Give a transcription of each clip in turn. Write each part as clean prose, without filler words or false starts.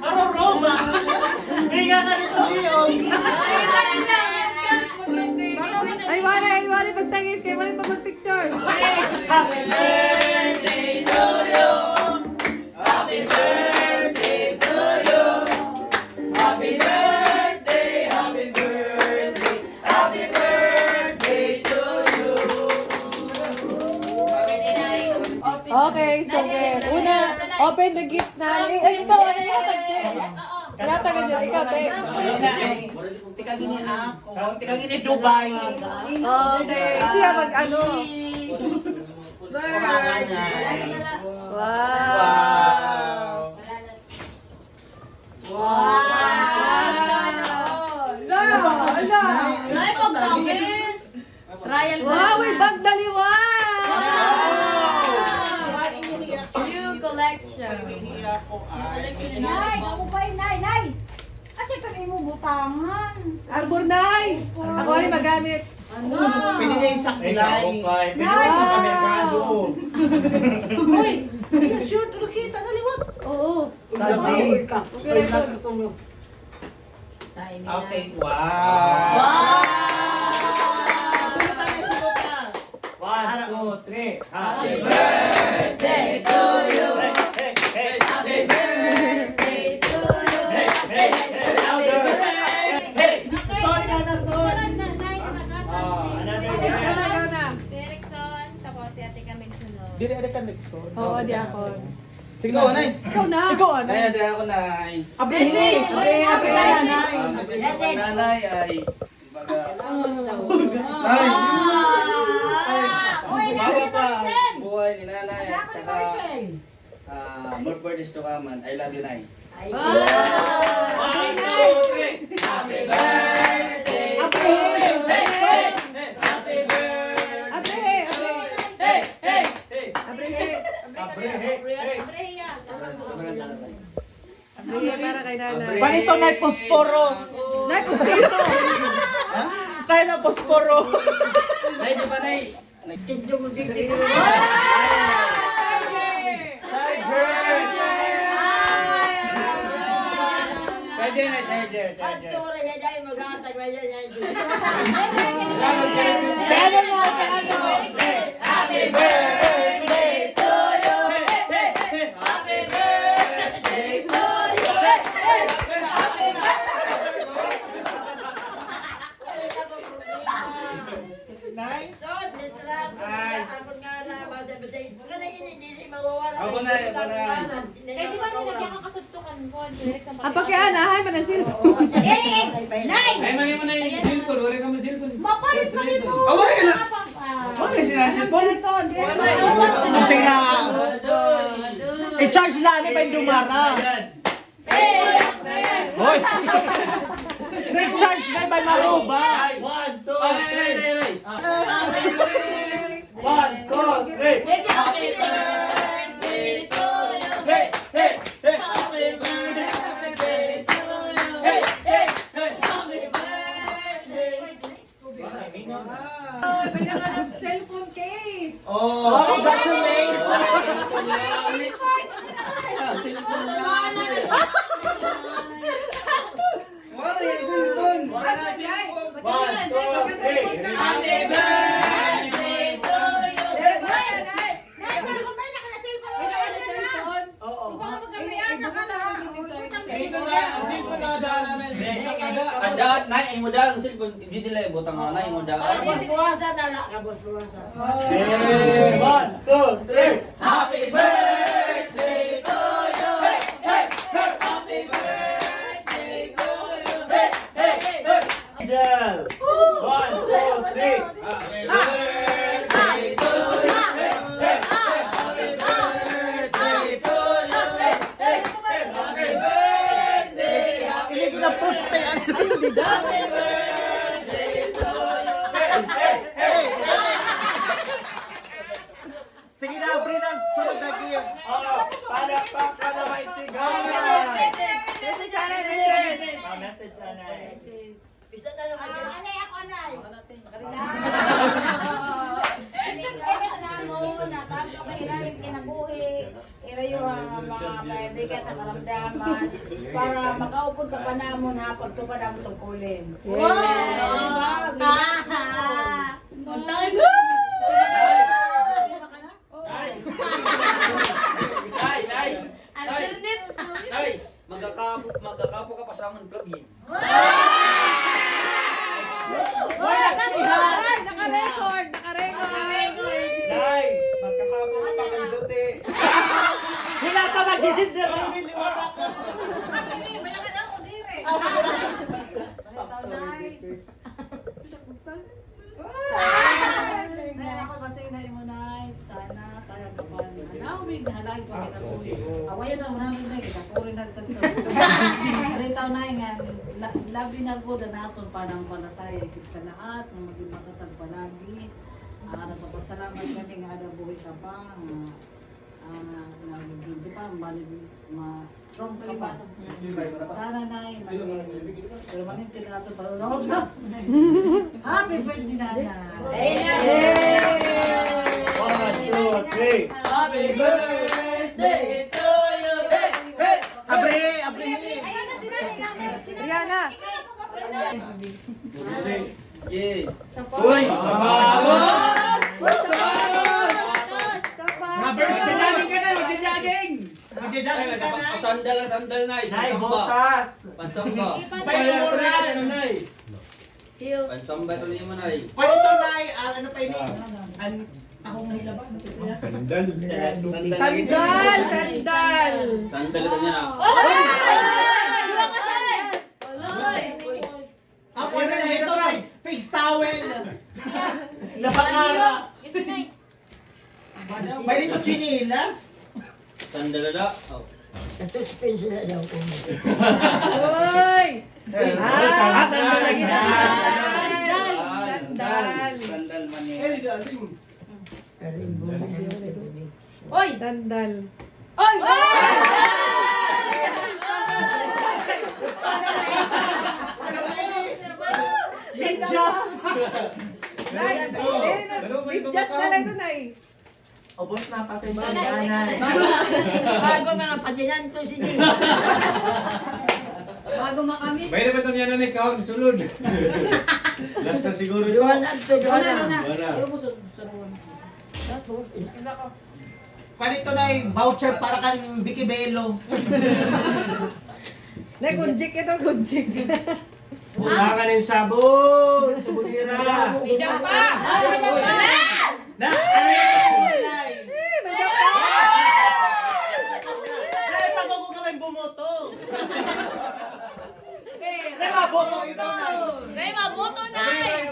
Ano, Roma? Hinga ka nito, Leon. Ay, wala, pagtangin kayo, wala pa mag-picture. Happy birthday to you. Happy birthday to you. Happy birthday, happy birthday, happy birthday to you. Okay, so una, open the gifts na. Ay, ikaw, ano yata? Yata ka dyan, ikaw, te. Tika gini ako. Tika gini Dubai. Okay, siya mag-ano. Wow. Wow, may bag daliwa! New collection. Nay, ako pa yun, nay. Kasi kami mo butangan. Arbor Nay! Ako ay magamit. Pwede na yung saklay. Pwede na yung samerkado. Uy, hindi shoot, kita naliwat. Oo. Sabi. Okay, ito. Okay, wow. One, two, three. Happy birthday to you. Hey, hey, happy birthday to you. Hey, hey, hey, happy birthday. Hey, sorry ka na, sorry. Direction, tapos si Ate Camille sunod. Dili ada ka nagson. Oo, di ako. Sige na, Nay. Ikaw na. Ikaw, Nay. Ay, ako na ay. Message! Happy nanay. Message ko pag nanay ay baga. Nay. Mama pa ang buhay ni nanay at saka more birthdays to come and I love you, Nay. One, two, three. Happy birthday. Happy birthday. Happy birthday. Hey, hey, hey. Abrihe para kay nanay. Panito na posporo. Nay, kuskito. Tayo na posporo. Nay, di ba, Nay? Charger. Happy birthday to you. Happy birthday to you. Nice. Ako na, ako na. Eh, di ba nilagyan ka kasugtukan ko? Direct sa Ang pagkaanahay man ang cellphone. Ay, mali mo na yung cellphone. Wala ka mo cellphone. Mapalit pa dito. Ah, wala ka na. Wala ka sinasipon. Ang tingna. I-charge lang ni Bay Dumara. Hoy. I-charge na Bay Maruba. One, two, three. One, two, three. Happy birthday to you. Hey, hey, hey. Happy birthday to you. Hey, hey, hey. Happy birthday. Oh, may nakalap cellphone case. Oh, congratulations. Cellphone na nanay. Wala yung cellphone. Wala yung cellphone. One, two, three. Happy birthday to you. Nay, parang kumain na ka na cellphone. Oo. Baka magkabayaan na ka na. Ito na, ang cellphone na daan namin. Daan, nay, ay mo daan ang cellphone. Hindi nila ibutang mga nay, mo daan. Hey, one, two, three. Happy birthday to you. Hey, hey, hey. Happy birthday to you. Hey, hey, hey. Angel. One, two, three. Happy birthday to you. Hey, hey, hey. Happy birthday to you. Hey, hey, hey. Happy birthday. Happy birthday. Happy birthday to you. Hey, hey, hey. Sige na, Brinan, sunod na game. Oh, palakpak na may sigaw na. Message, Anay, message. Message, Anay. Anay, ako anay. mo, natapos ka ilalim kinabuhi, ilayo ang mga kaibigan sa karamdaman, para makaupod ka pa namon ha, pagtupad ang tungkulin. Yeah. Untakin Nay, magkakapo ka pa sa amon plugin. Naka-record! Nay, magkakapot pa kang suti. Wala ka mag-gender. Liwat ako. Ako kasi na mo na sana tayo kapan. Nawig halay pa kita tuloy. Awayan na una na kita tuloy na tanto. Retaw na nga labi na gud na aton parang palatay kit sa lahat ng maging matatag palagi. Nagpapasalamat kami nga ada buhay ka pa. Nagiging si pa strong ka pa. Sana na permanente na aton palunod na. Happy birthday Nana. Yay! 1, 2, 3. Happy birthday to you. Hey! Abre! Ayun na sila. Rihanna! Yeah. Uy! Sabaros! Mag-jogging ka na! Mag-jogging! Mag-jogging ka na! Sandal Nay. Nay, Pansamba. botas! Pansamba. Nay! Pansamba ito niyo mo Nay. Paano ito, Nay? Ano pa ini? Akong nahila ba? Sandal! Sandal ito niya na. Ako na ito, Nay! Face towel! Labakara! May dito chinilas? Sandal na. Oh. Uy! Sandal lagi na! Sandal! Sandal man Oy! Sandal! Oy! Medyas! Nay! Just na lang ito, Nay! Obos na, pasensya Nay, na, Nay. Bago mga padinan to si Jim. Bago makamit. May naman itong yan na ikaw, sulod. Last na siguro ito. Johanan to Johanan. Wala. Ayaw mo sa ruwan. Panito na voucher para kang Vicky Bello. Nay, kunjik ito, kunjik. Bulangan yung sabon. Sabunira. Bida pa! Na, ano yun? Nay? May dapa! Nay, pag ako kami bumoto. Nay, maboto ito, Nay. Nay, mabuto, Nay!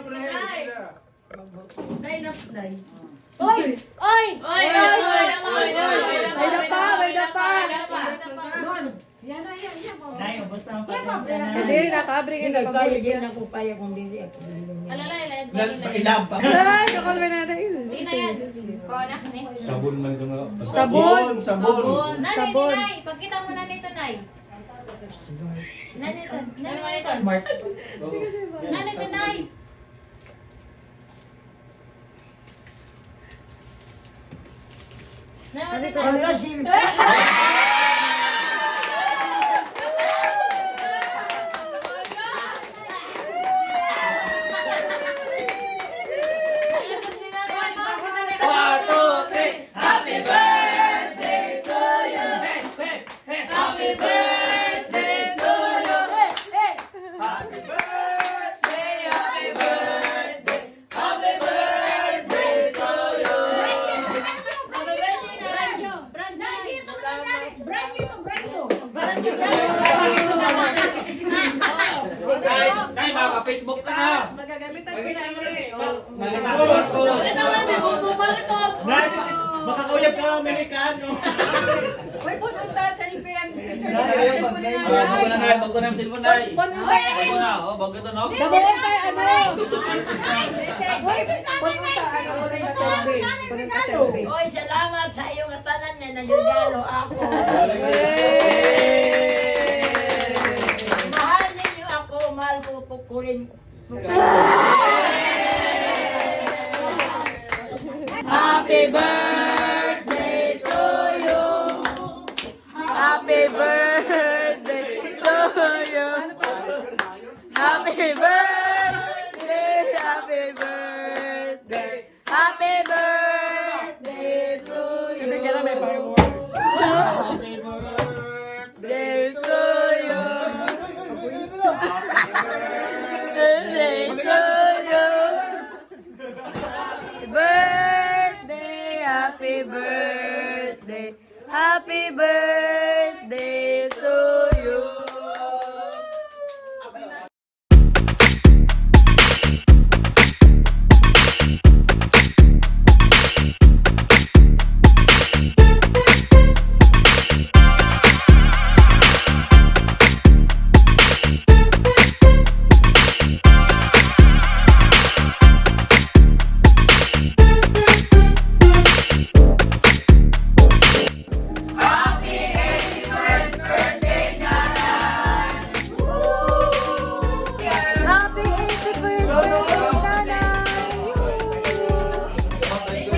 Nay na Nay. Oy! Oy! Oy! May dapa! May dapa! Yan na yan. Nay, ubos na ang pasensya na. Hindi, nakabring ito. Pagkaligyan ako kaya kung hindi. Alalay, Ilab pa. Ay, nakalwa na na yun. Hindi na yan. Kona ka ni. Sabon man ito nga. Sabon. Sabon. Nanay, Sabon. Nay! Pagkita mo na nito, Nay. Nanito. Nanito. Smart. Nanito, Nay. Nanito, Nay. Happy birthday to you. Happy birthday to you. Happy birthday, happy birthday. Happy birthday to you. Nay, maka-Facebook ka na. Magagamitan ko na ini. Nay, makakauyab ka ng Amerikano. Uy, punta sa lipian. Picture Nay, na. Bago na yung cellphone, Nay. Punta Bago na, oh, bago ito, no? Gabayan tayo, ano? Uy, punta, ano, ulit sa survey. Punta sa survey. Oy, salamat sa iyong katanan niya. Nagyayalo ako. Mahal ninyo ako. Mahal ko kukurin. Happy birthday! you. Happy birthday, happy birthday, happy birthday to you. Sabi ka na may fireworks. Happy birthday. Day to you. Birthday to you. Happy birthday, happy birthday to